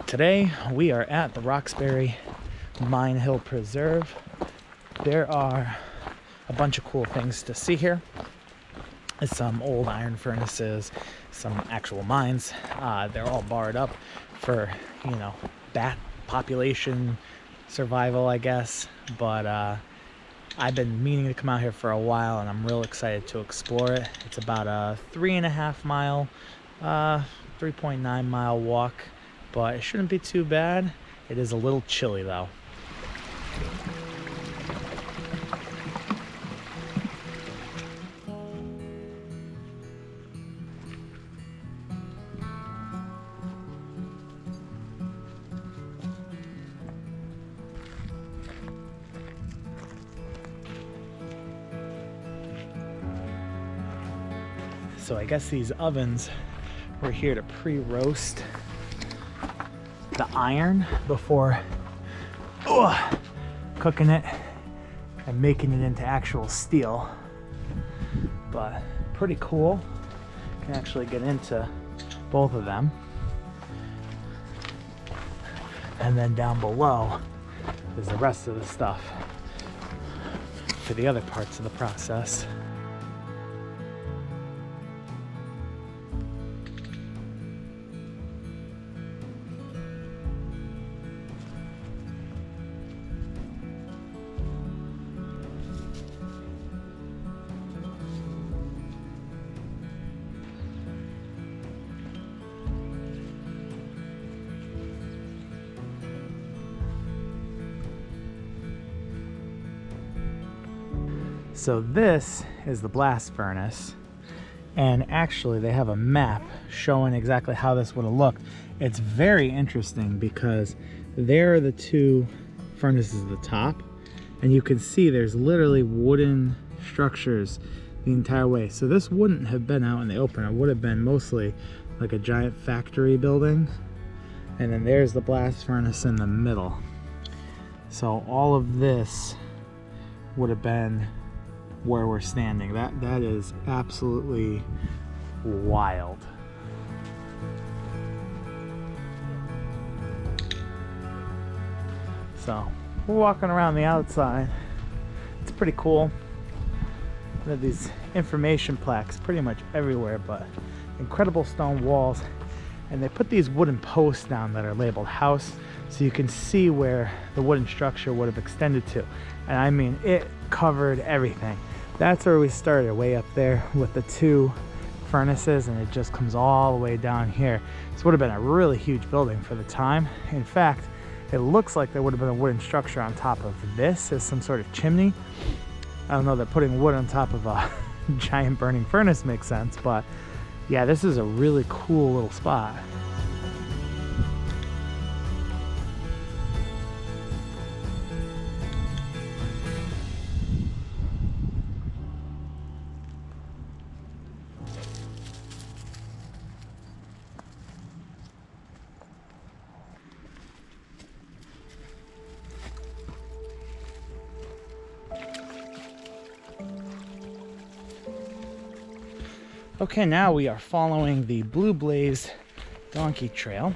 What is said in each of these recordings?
Today we are at the Roxbury Mine Hill Preserve. There are a bunch of cool things to see here. Some old iron furnaces, some actual mines. They're all barred up for, bat population survival, I guess. But I've been meaning to come out here for a while, and I'm real excited to explore it. It's about a 3.5 mile, 3.9 mile walk, but it shouldn't be too bad. It is a little chilly though. So I guess these ovens were here to pre-roast the iron before cooking it and making it into actual steel. But pretty cool. Can actually get into both of them. And then down below is the rest of the stuff for the other parts of the process. So this is the blast furnace, and actually they have a map showing exactly how this would have looked. It's very interesting because there are the two furnaces at the top, and you can see there's literally wooden structures the entire way. So this wouldn't have been out in the open. It would have been mostly like a giant factory building, and then there's the blast furnace in the middle. So all of this would have been where we're standing. That is absolutely wild. So we're walking around the outside. It's pretty cool. There are these information plaques pretty much everywhere, but incredible stone walls, and they put these wooden posts down that are labeled house, so you can see where the wooden structure would have extended to. And I mean, it covered everything. That's where we started, way up there with the two furnaces, and it just comes all the way down here. This would have been a really huge building for the time. In fact, it looks like there would have been a wooden structure on top of this as some sort of chimney. I don't know that putting wood on top of a giant burning furnace makes sense, but yeah, this is a really cool little spot. Okay, now we are following the Blue Blaze donkey trail,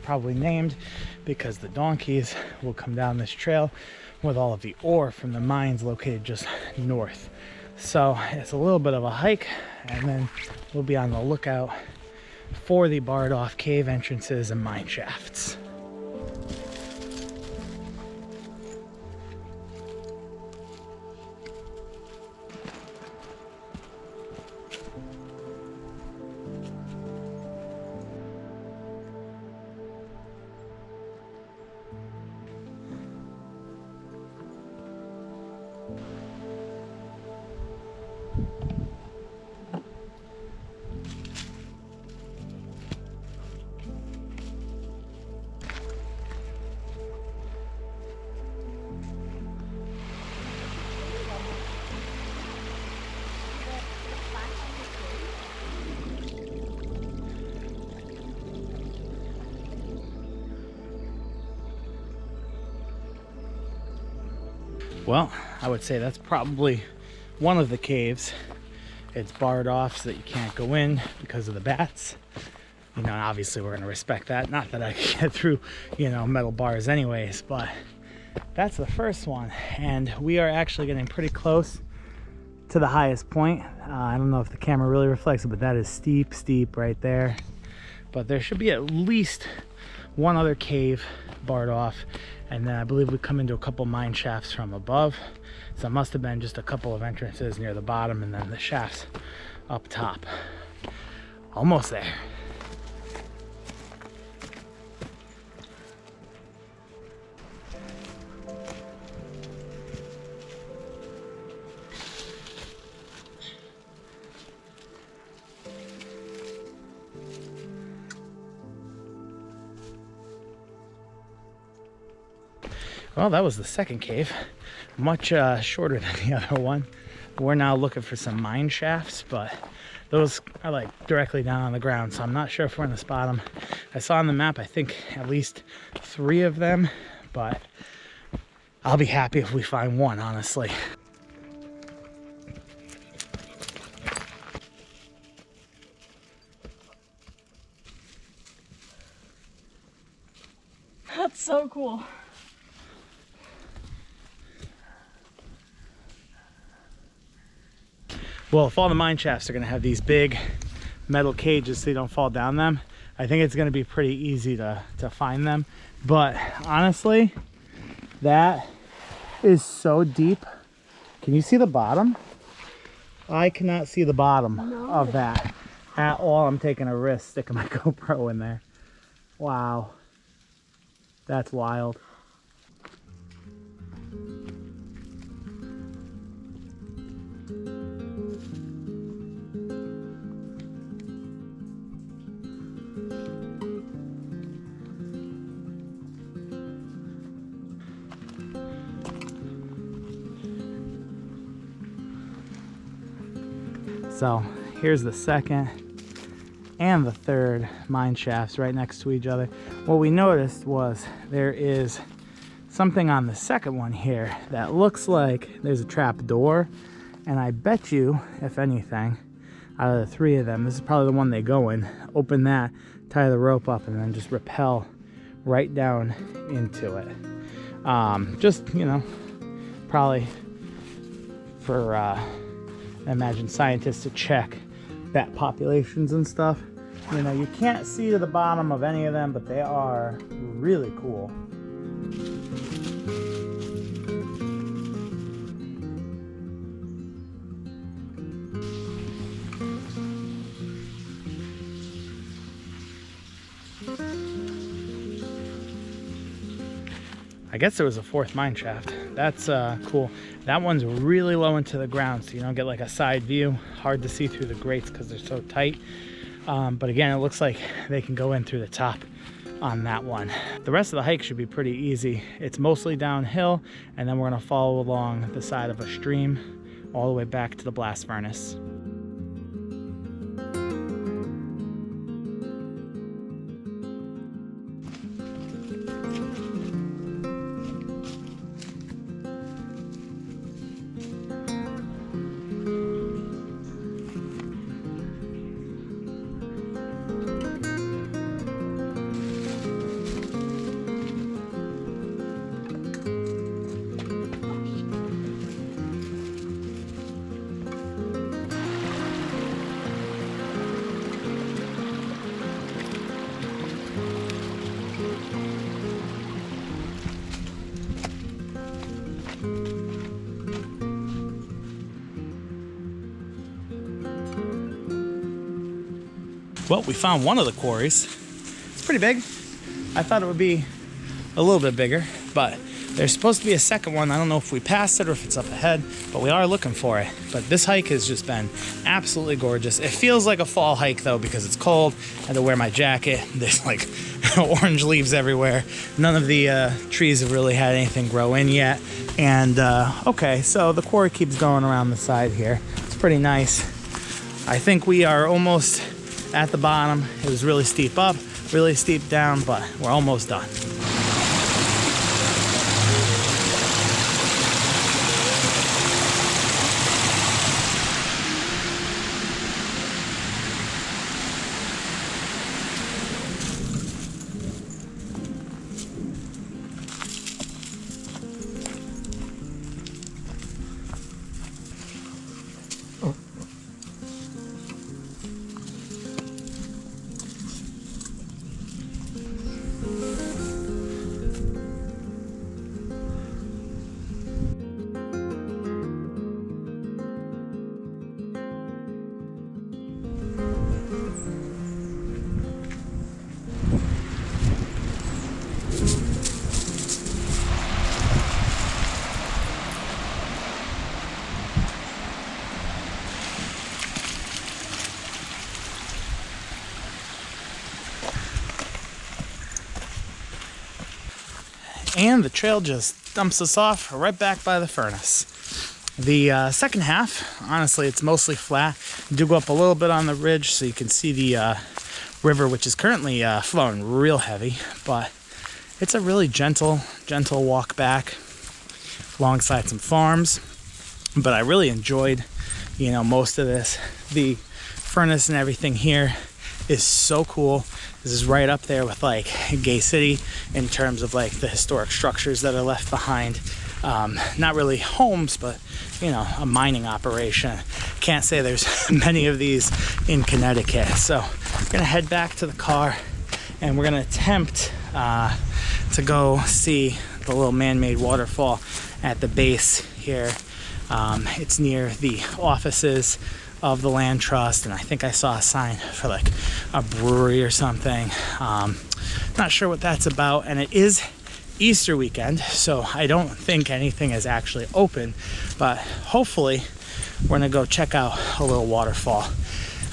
probably named because the donkeys will come down this trail with all of the ore from the mines located just north. So it's a little bit of a hike, and then we'll be on the lookout for the barred off cave entrances and mine shafts. Well, I would say that's probably one of the caves. It's barred off so that you can't go in because of the bats. You know, and obviously we're gonna respect that. Not that I can get through, you know, metal bars anyways, but that's the first one. And we are actually getting pretty close to the highest point. I don't know if the camera really reflects it, but that is steep right there. But there should be at least one other cave barred off, and then I believe we come into a couple mine shafts from above. So it must have been just a couple of entrances near the bottom and then the shafts up top. Almost there. Well, that was the second cave, much shorter than the other one. We're now looking for some mine shafts, but those are like directly down on the ground, so I'm not sure if we're gonna spot them. I saw on the map, I think at least 3 of them, but I'll be happy if we find one, honestly. That's so cool. Well, if all the mine shafts are gonna have these big metal cages so you don't fall down them, I think it's gonna be pretty easy to find them. But honestly, that is so deep. Can you see the bottom? I cannot see the bottom of that at all. I'm taking a risk sticking my GoPro in there. Wow, that's wild. So here's the second and the third mine shafts right next to each other. What we noticed was there is something on the second one here that looks like there's a trap door, and I bet you, if anything, out of the 3 of them, this is probably the one they go in. Open that, tie the rope up, and then just rappel right down into it. Just, you know, probably for I imagine scientists to check bat populations and stuff. You know, you can't see to the bottom of any of them, but they are really cool. I guess there was a 4th mine shaft. That's cool. That one's really low into the ground, so you don't get like a side view. Hard to see through the grates because they're so tight. But again, it looks like they can go in through the top on that one. The rest of the hike should be pretty easy. It's mostly downhill, and then we're gonna follow along the side of a stream all the way back to the blast furnace. Well, we found one of the quarries. It's pretty big. I thought it would be a little bit bigger, but there's supposed to be a second one. I don't know if we passed it or if it's up ahead, but we are looking for it. But this hike has just been absolutely gorgeous. It feels like a fall hike though, because it's cold. I had to wear my jacket. There's like orange leaves everywhere. None of the trees have really had anything grow in yet. And okay, so the quarry keeps going around the side here. It's pretty nice. I think we are almost at the bottom. It was really steep up, really steep down, but we're almost done. and the trail just dumps us off right back by the furnace. The second half, honestly, it's mostly flat. You do go up a little bit on the ridge so you can see the river, which is currently flowing real heavy, but it's a really gentle walk back alongside some farms. But I really enjoyed, you know, most of this. The furnace and everything here is so cool. This is right up there with like Gay City in terms of like the historic structures that are left behind. Not really homes, but you know, a mining operation. Can't say there's many of these in Connecticut. So we're gonna head back to the car and we're gonna attempt to go see the little man-made waterfall at the base here. It's near the offices of the land trust, and I think I saw a sign for like a brewery or something. Not sure what that's about, and it is Easter weekend, so I don't think anything is actually open, but hopefully we're gonna go check out a little waterfall.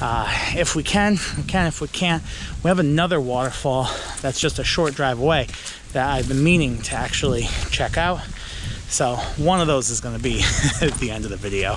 If we can, we can. If we can't, we have another waterfall that's just a short drive away that I've been meaning to actually check out. So one of those is going to be at the end of the video.